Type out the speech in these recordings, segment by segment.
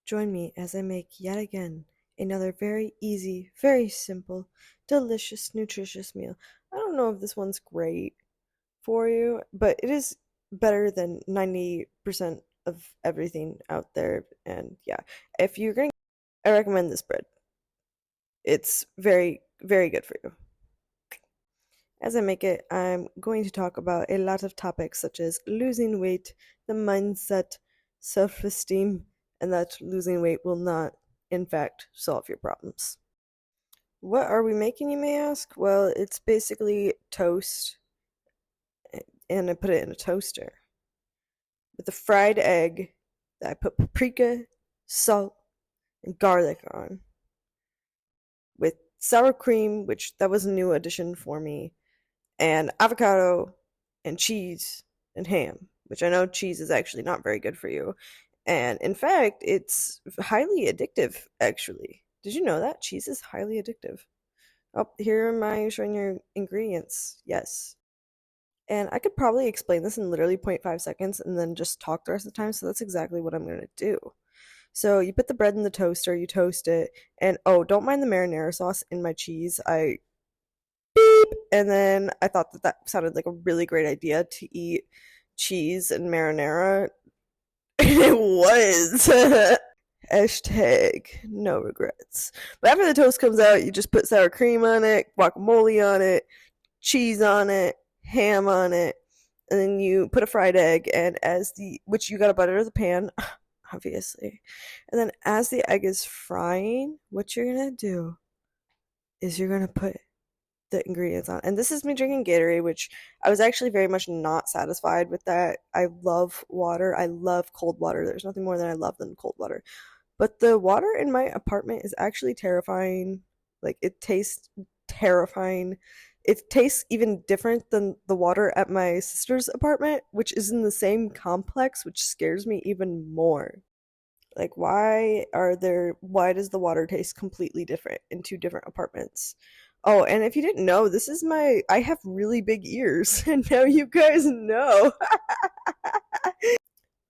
Join me as I make yet again another very easy, very simple, delicious, nutritious meal. I don't know if this one's great for you, but it is better than 90% of everything out there. And yeah, if you're going to, I recommend this bread. It's very, very good for you. As I make it, I'm going to talk about a lot of topics such as losing weight, the mindset, self esteem, and that losing weight will not, in fact, solve your problems. What are we making, you may ask? Well, it's basically toast, and I put it in a toaster with a fried egg that I put paprika, salt, and garlic on, with sour cream, which that was a new addition for me, and avocado and cheese and ham, which I know cheese is actually not very good for you. And in fact, it's highly addictive, actually. Did you know that? Cheese is highly addictive. Oh, here am I showing your ingredients. Yes. And I could probably explain this in literally 0.5 seconds and then just talk the rest of the time, so that's exactly what I'm going to do. So you put the bread in the toaster, you toast it, and oh, don't mind the marinara sauce in my cheese. I beep, and then I thought that that sounded like a really great idea to eat cheese and marinara, and it was. Hashtag no regrets. But after the toast comes out, you just put sour cream on it, guacamole on it, cheese on it, ham on it, and then you put a fried egg, and which you gotta butter the pan, obviously. And then as the egg is frying, what you're gonna do is you're gonna put the ingredients on. And this is me drinking Gatorade, which I was actually very much not satisfied with that. I love water. I love cold water. There's nothing more than I love than cold water. But the water in my apartment is actually terrifying. Like, it tastes terrifying. It tastes even different than the water at my sister's apartment, which is in the same complex, which scares me even more. Like, why does the water taste completely different in two different apartments? Oh, and if you didn't know, I have really big ears, and now you guys know.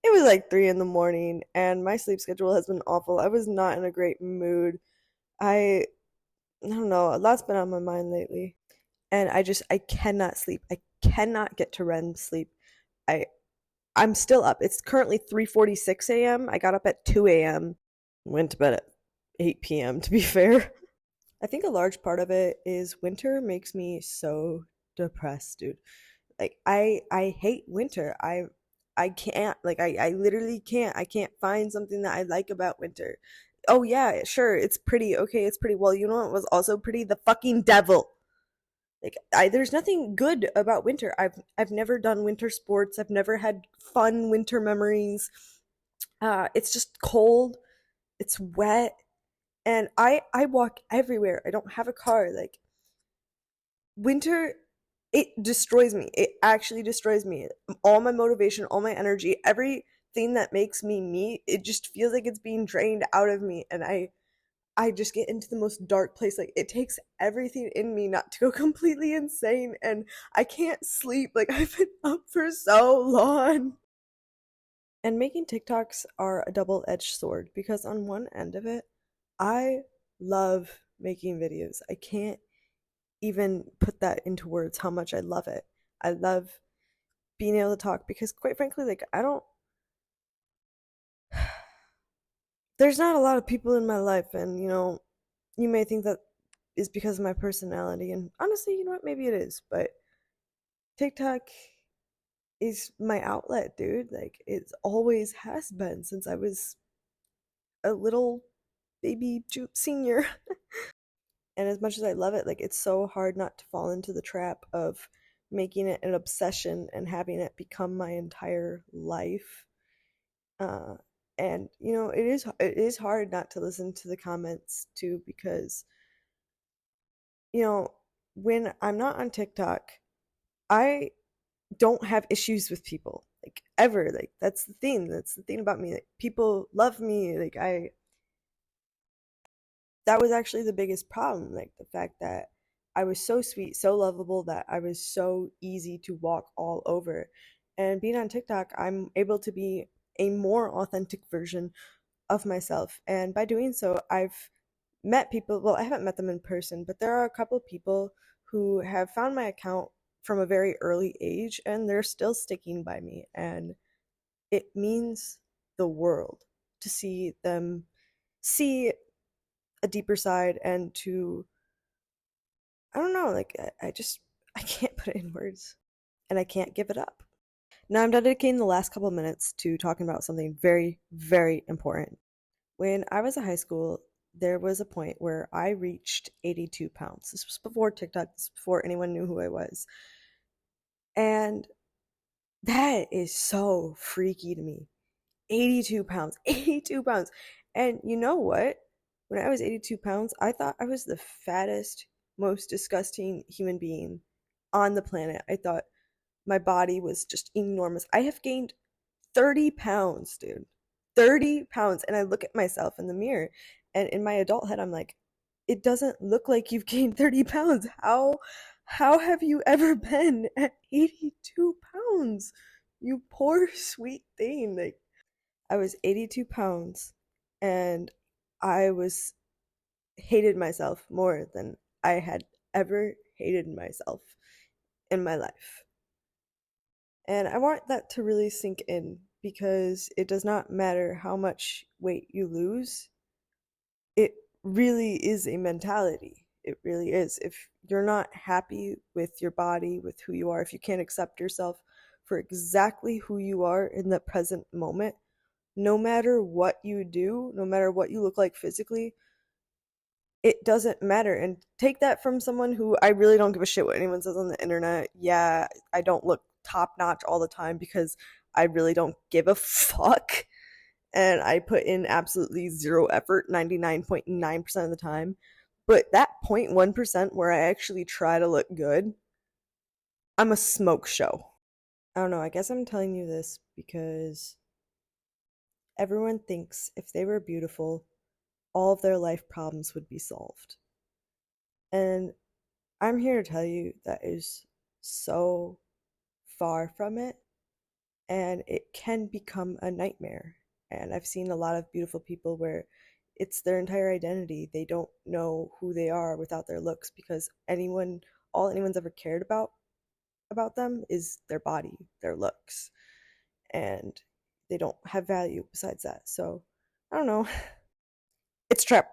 It was like 3 in the morning, and my sleep schedule has been awful. I was not in a great mood. I, I don't know, a lot's been on my mind lately, and I cannot sleep. I cannot get to REM sleep. I, I'm still up. It's currently 3:46 a.m. I got up at 2 a.m. Went to bed at 8 p.m. to be fair. I think a large part of it is winter makes me so depressed, dude. Like, I hate winter. I can't, like, I literally can't. I can't find something that I like about winter. Oh yeah, sure, it's pretty. Okay, it's pretty. Well, you know what was also pretty? The fucking devil. Like, there's nothing good about winter. I've never done winter sports. I've never had fun winter memories. It's just cold. It's wet, and I walk everywhere. I don't have a car. Like, winter, it destroys me. It actually destroys me. All my motivation, all my energy, everything that makes me me, it just feels like it's being drained out of me, and I just get into the most dark place. Like, it takes everything in me not to go completely insane, and I can't sleep. Like, I've been up for so long. And making TikToks are a double-edged sword because on one end of it, I love making videos. I can't even put that into words how much I love it. I love being able to talk because, quite frankly, like, I don't, there's not a lot of people in my life, and you may think that is because of my personality, and honestly, you know what, maybe it is, but TikTok is my outlet, dude. Like, it always has been since I was a little baby senior. And as much as I love it, like, it's so hard not to fall into the trap of making it an obsession and having it become my entire life. Uh, and it is hard not to listen to the comments too, because you know when I'm not on TikTok, I don't have issues with people, like, ever. Like, that's the thing. That's the thing about me. Like, people love me. Like, that was actually the biggest problem, like the fact that I was so sweet, so lovable, that I was so easy to walk all over. And being on TikTok, I'm able to be a more authentic version of myself. And by doing so, I've met people, well, I haven't met them in person, but there are a couple people who have found my account from a very early age and they're still sticking by me. And it means the world to see them see a deeper side and to, I don't know, like, I just, I can't put it in words and I can't give it up. Now I'm dedicating the last couple of minutes to talking about something very, very important. When I was in high school, there was a point where I reached 82 pounds. This was before TikTok, this was before anyone knew who I was. And that is so freaky to me. 82 pounds, 82 pounds. And you know what? When I was 82 pounds, I thought I was the fattest, most disgusting human being on the planet. I thought my body was just enormous. I have gained 30 pounds, dude. 30 pounds. And I look at myself in the mirror, and in my adult head, I'm like, it doesn't look like you've gained 30 pounds. How have you ever been at 82 pounds? You poor sweet thing. Like, I was 82 pounds and I was hated myself more than I had ever hated myself in my life. And I want that to really sink in because it does not matter how much weight you lose. It really is a mentality. It really is. If you're not happy with your body, with who you are, if you can't accept yourself for exactly who you are in the present moment, no matter what you do, no matter what you look like physically, it doesn't matter. And take that from someone who, I really don't give a shit what anyone says on the internet. Yeah, I don't look top notch all the time because I really don't give a fuck. And I put in absolutely zero effort 99.9% of the time. But that 0.1% where I actually try to look good, I'm a smoke show. I don't know. I guess I'm telling you this because everyone thinks if they were beautiful, all of their life problems would be solved. And I'm here to tell you that is so far from it, and it can become a nightmare. And I've seen a lot of beautiful people where it's their entire identity. They don't know who they are without their looks because all anyone's ever cared about them is their body, their looks, and they don't have value besides that. So I don't know. It's a trap.